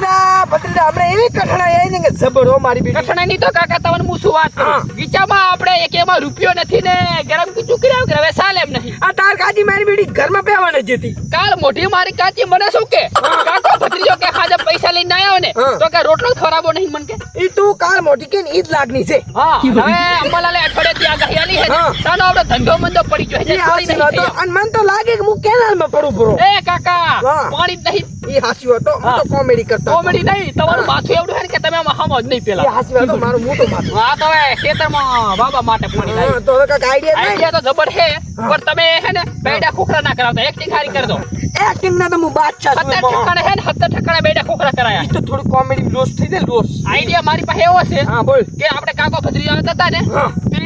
ભત્રીજા આપણે એવી કઠણાઈ આવી ને કે જબર હો મારી બેટી. કઠણાઈ ની તો કાકા તમને હું શું વાત કરું. વિચારમાં આપણે એક એમાં રૂપિયો નથી ને ગરમ કીચું કર્યા વગર હવે સાલે એમ નહીં. આ તાર કાજી મારી બેટી ઘરમાં બેહવાને જતી. કાલ મોઢી મારી કાચી મને શું કે કાકો ભત્રીજો કે ખાજા પૈસા લઈને આવ્યો ને તો કે રોટલો ખરાબો નહીં મન કે. ઈ તું કાલ મોટી કે ઈદ લાગની છે. હા હવે અંબાલાલે અઠવાડિયાથી આગાહી આલી હે તાનો આપણો ધંધો મંદો પડી ગયો છે. હાસી હતો અને મન તો લાગે કે હું કેનાલમાં પડું બરો. એ કાકા પાણી જ નહીં. ઈ હાસી હતો હું તો કોમેડી કરતો. કોમેડી નહીં તમારું માથું એવું છે કે તમે આમાં હામો જ નહીં પેલા. ઈ હાસી હતો મારું મોટું માથું. હા તો હવે ખેતરમાં બાબા માટે પાણી લાવી. તો હવે કાક આઈડિયા તો જબર છે પણ તમે હે ને બેડા ખોખરા ના કરાવતા એક્ટિંગ હારી કરી દો. એક્ટિંગ ના તો હું બાદશાહ છું. 70 ઠકાણે હે ને 70 ઠકાણે બેડા ખોખરા કરાયા. ઈ તો થોડું કોમેડી લોસ થઈ જાય લોસ. આઈડિયા મારી પાસે એવો છે હા બોલ કે આપણે કાકો ભત્રીજો હતા ને તે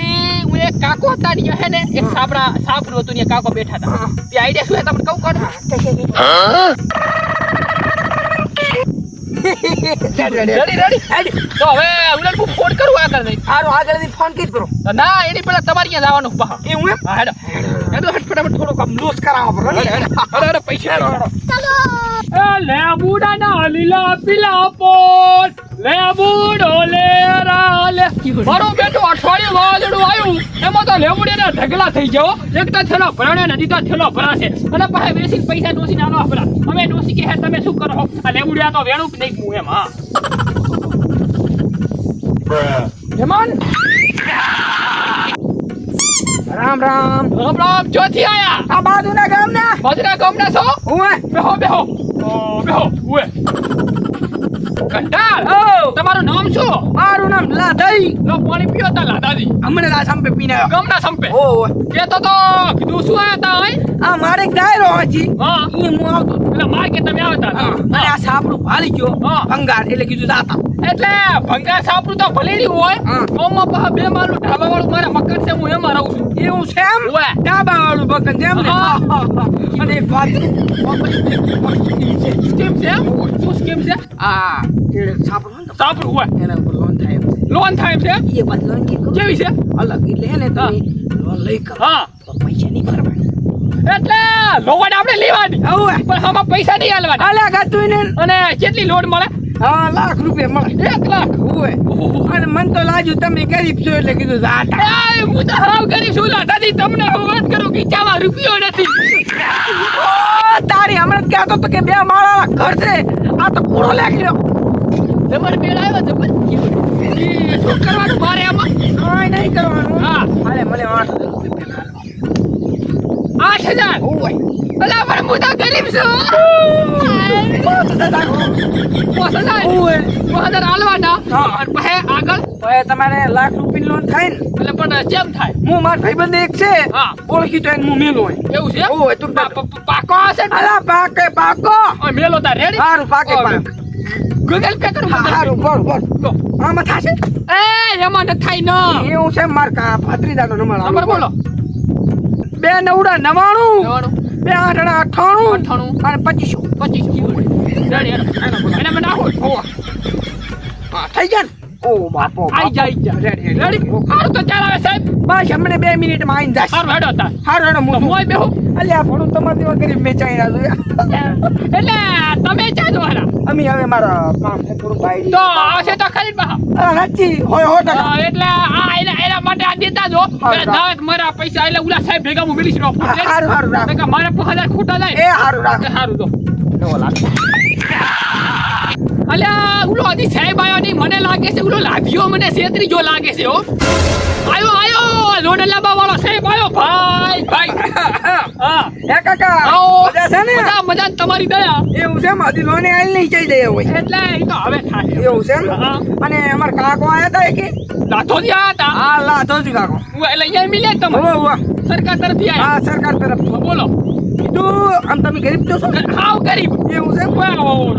હું એક કાકો હતા ને હે ને એક સાપરું હતું ને કાકો બેઠા હતા. તે આઈડિયા શું છે તમને કહું રેડી તો હવે ઉલટ હું ફોન કરું આગળ નહીં. હારું આગળથી ફોન કરી કરો. ના એની પેલા તમારે ત્યાં જવાનું બા એ હું હા હેડો હેડો ફટાફટ થોડો કામ લોસ કરાવવા પડે. અરે પૈસા ચાલો એ લેબુડા ના લીલા પીલા પોટ લેબુડો લેરા લે મારો બેટો અઠવાડિયું વાદળું આવ્યું એમાં તો લેબુડીના ઢગલા થઈ જાવ. એક તો થેલો ભરાણે નદી તો થેલો ભરાશે અને પાસે બેસીને પૈસા ડોસીને આલો આપલા. અમે ડોસી કે તમે શું કરો આ લેબુડિયા તો વેણું જ નહીં હું એમ. હા હેમન રામ રામ રામ રામ જોથી આયા આ બાજુના ગામના બાજુના ગામના છો. હું બેહો બેહો બેહો ઉએ કંટાળ તમારું નામ શું? મારું નામ લાધઈ. લો પાણી પીઓ તા લાદાજી હમણાં આ સંપે પીને આવ્યો. ગામના સંપે ઓ કેતો તો કીધું શું આયા તા હઈ? આ મારે એક ડાયરો હતી હા ઈ હું આવતો એટલે માર કે તમે આવતા અને આ સાપડું ભાલી ગયો ભંગાર એટલે કીધું જાતા. એટલે ભંગાર સાપરું તો ભલેરી હોય ઓમાં પા બે માળું ઢાબા વાળું મારા મકાન છે હું એમાં રહું છું. એવું છે એમ ઓએ ડાબા વાળું બકન છે એમ ને. અને એક વાત સ્કીમ છે શું સ્કીમ છે? આ કેળે સાપડું ને સાપરું હોય એના ઉપર લોન થાય એમ છે. લોન થાય છે એ બાદ લોન કેવી છે? અલગ એટલે હે ને તમે લોન લઈ કરો હા તો પૈસા નહીં ભરવાના. એટલે લોન આપણે લેવાની હવે પણ આમાં પૈસા નહીં આલવાના. અલગ હતું ને અને કેટલી લોન મળે? હા ₹1,00,000 મળે. 1 લાખ. હોય અને મન તો લાજુ તમે ગરીબ છો એટલે કીધું જાતા. એ હું તો હાવ ગરીબ છું લાટાજી તમને હું વાત કરું કે ચામાં રૂપિયો નથી. તારી હમણાં કહેતો તો કે 2 માળાના ઘર છે આ તો પૂરો લાગ્યો. તમારે બેડ આવ્યો છે પણ શું કરવાનું મારે આમાં? કાંઈ નહીં કરવાનું. હા હાલે મને 8,000 રૂપિયા 8,000 હોય. ભલા પણ હું તો ગરીબ છું. 5,000 હોય. 5,000 આલવાના અને પછી આગળ હવે તમારે ₹1,00,000 લોન થાય ને એટલે પણ કેમ થાય? હું મારા ભાઈબંધ એક છે હા ઓળખી તો એને હું મેલો હોય. એવું છે? હોય તું પાકો હશે ને? અલા પાકે પાકો મેલો તાર રેડી? હારું પાકે પાક. ગૂગલ પે કરું હારું બોલ બોલ આમાં થાશે એ એમાં ન થાય ન. એવું છે માર કા ભત્રીજાનો નંબર નંબર બોલો. 2 9 99 2 8 98 98 અને 2500 રેડી એને મને આવો. હા થઈ ગયા ને? ઓ બાપો આઈ જા રેડી હારું તો ચાલ આવે સાહેબ. બસ હમણે 2 મિનિટમાં આવીને જાશ. હારું હેડો તાર. હારું હેડો હું મોય બેહો. અલ્યા ભણું તમારે જેવા ગરીબ મેચાઈ રહ્યા એટલે તમે ચા જોવાના અમે હવે મારા કામ છે થોડું બાયડી તો આવશે તો ખરી બા. નથી હોય હો ટકા. એટલે એના માટે આ દેતા જો દાવત મારા પૈસા એટલે ઉલા સાહેબ ભેગા હું મિલીશ રો. હારું હારું રાખ. મારે 5,000 ખોટા જાય. એ હારું રાખ. હારું તો અલ્યા ઉલો હજી સાહેબ આયો નહીં મને લાગે છે ઉલો લાભિયો મને છેતરી જો લાગે છે હો. આયો લોડ લાંબા વાળો સાહેબ આયો ભાઈ ભાઈ. હા હે કાકા આવો. મજા છે ને? મજા તમારી દયા. એવું છે મારી લોને આઈ નહીં જઈ દે હોય એટલે એ તો હવે થાય. એવું છે એમ? હા. અને અમાર કાકો આયા હતા કે લાઠોથી આયા હતા. હા લાધો જ કાકો. એટલે અહીંયા મિલે તમે હોવા હોવા સરકાર તરફથી આયા. હા સરકાર તરફ બોલો કીધું આમ તમે ગરીબ છો શું? હાવ ગરીબ. એવું છે?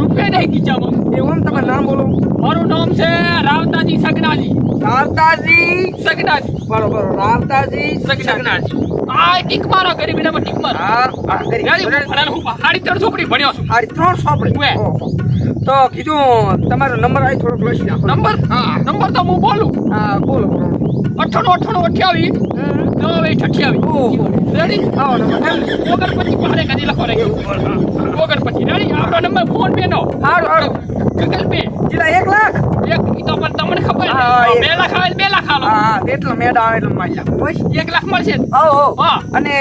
રૂપિયા નહીં ખીચામાં. એવું એમ તમારું નામ બોલો. મારું નામ છે રાવતાજી સગનાજી. રાવતાજી સગનાજી બરોબર રાવતાજી સગનાજી. આ ટીક મારો ગરીબ એનામાં ટીક મારો. હા ગરીબ. હું 350 ભણ્યો છું. હારી 300 પડી. ઉએ. ઓહો. તો કીધું તમારો નંબર આવી થોડોક લખી નાખો. નંબર તો હું બોલું. હા બોલો બોલો. 98 28 ઓહો. રેડી? આવો નંબર. ઓગર પછી પાડે કદી લખો રે. ઓગર પછી રેડી? આપણો નંબર ફોન પે નો. હારું. Google Pay. જીલા 1 લાખ. એક ઈ તો પણ તમને ખબર હા, છે. 2 લાખ આવે 2 લાખ આલો. હા એટલો મેડ આવે એટલો મારી લાખ. બસ 1 લાખ મળશે. ઓહો. હા. અને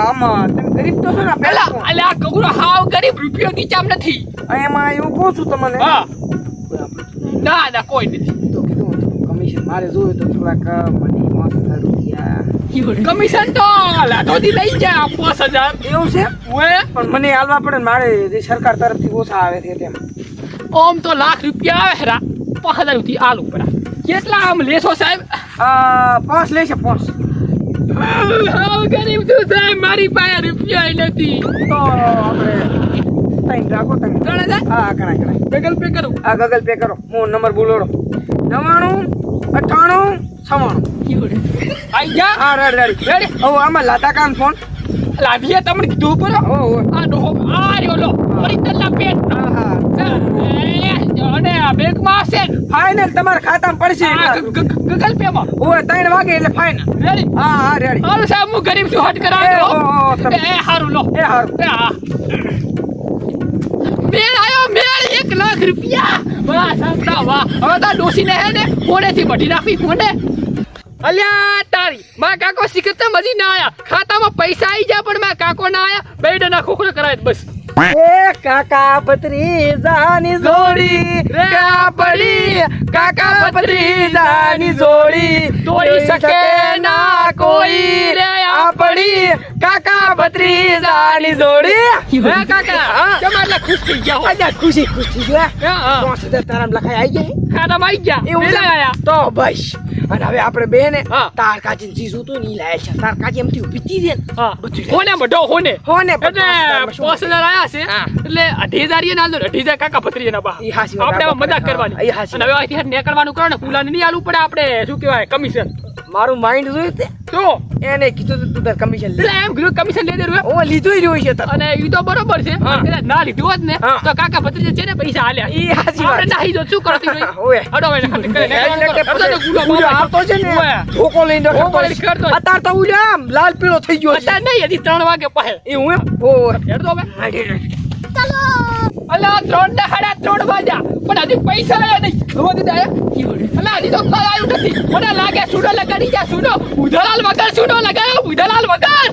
આમાં તમે ગરીબ તો છો ને પેલા અલે આ કગરો હાવ ગરીબ રૂપિયો નીચામ નથી. એમાં એવું કહું છું તમને. હા. ના કોઈ નથી. તો કીધું કમિશન મારે જોયું તો થોડાક મને 5000 રૂપિયા. કમિશન તો લાઠોથી લઈ જા 5000. એવું છે ઓએ પણ મને હાલવા પડે ને મારે જે સરકાર તરફથી ઓછા આવે છે તેમ. ઓમ તો લાખ રૂપિયા આવે હેરા 5000 રૂપિયા આલુ પડા. કેટલા આમ લેશો સાહેબ? 5 લેશે 5. હાવ ગરીબ છું સાહેબ, મારી પાસે રૂપિયા નથી. તો આપણે ટાઈમ રાખો તમે. ગણે જાય? હા ઘણા. ગૂગલ પે કરું. આ ગૂગલ પે કરો. હું નંબર બોલોડો 99 98 આઈ જા. હા રેડી. રેડી? હવે આમાં લાતા કાન ફોન. લાવીએ તમને કીધું પર. ઓહો. આ ડોહો આ રહ્યો લો. Original pen. હા અને આ બેંકમાં હશે ને? ફાઇનલ તમારા ખાતામાં પડશે. આ ગૂગલ પે માં. ઓય 3 વાગે એટલે ફાઇનલ. રેડી? હા રેડી. હાલો સાહેબ, હું ગરીબ છું, હટ એ કરાવી ઓહો, દો. તમે- એ હારું લો. એ હારું. એ હા. મેળ આયો મેળ, 1 લાખ રૂપિયા. વાહ સાંભળા વાહ. હવે તો ડોસીને હે ને ફોનેથી બઢી નાખવી ફોને. અલ્યા તારી માં કાકો શીખતા મજી ના આયા. ખાતામાં પૈસા આવી ગયા પણ માં કાકો ના આયા. બેડના ખોખરો કરાય બસ. એ કાકા ભત્રીજાની જોડી ક્યાં પડી, કાકા ભત્રીજાની જોડી તોડી શકે ના કોઈ રે આપણી કાકા ભત્રીજાની જોડી. હે કાકા હા. તમારે ખુશ થઈ ગયા હો. અલ્યા ખુશી ગયા. હા 5000 તારામ લખાઈ આવી જાય. ખાતામાં આવી ગયા. એવું પેલા છે? આયા. તો બસ. અને હવે આપણે બે ને હા. તાર કાચી ચીજ હતું ને ઈ લાયા છે. તાર કાચી એમથી પીતી છે ને હા. બધું હોને બડો હોને. હોને એટલે 5000 આયા છે. હા. એટલે 28000 ના 28000 કાકા ભત્રીજાના બા. ઈ હાચી વાત. આપણે આમાં મજાક કરવાની. ઈ હાચી અને હવે અહીંથી નીકળવાનું કરો ને કુલાને નહીં આલવું પડે આપણે શું કહેવાય કમિશન. મારું માઇન્ડ જોયું તે તો એને કીધું તું તું તાર કમિશન લે. એટલે એમ કીધું કમિશન લઈ દેવું. ઓ લીધું જ હોય છે તાર. અને ઈ તો બરોબર છે. હા. પણ કદાચ ના લીધું હોત ને હા. તો કાકા ભત્રીજા છે ને પૈસા આલ્યા. ઈ હાચી વાત. આપણે નાહી જો શું કરતી જોઈ. ઓય. અડો હવે એટલે કે ગુલો ઉલ્યો આવતો છે ને ઓય. ધોકો લઈને ધોકો લઈને કરતો છે. અત્યારે તો ઉલ્યો આમ લાલ પીળો થઈ ગયો છે. અત્યારે નહીં હજી 3 વાગે પહે. એ હું એમ? ઓય. હેડ દો હવે. અલા 3 ને 3:30 વાગ્યા પણ હજી પૈસા આયા નહીં. જોવા દીધા અલા હજી તો કઈ આવ્યું નથી. મને લાગે સુડો લગાડી જા સુડો. ઉધલાલ વગર સુડો લગાયો ઉધલાલ વગર.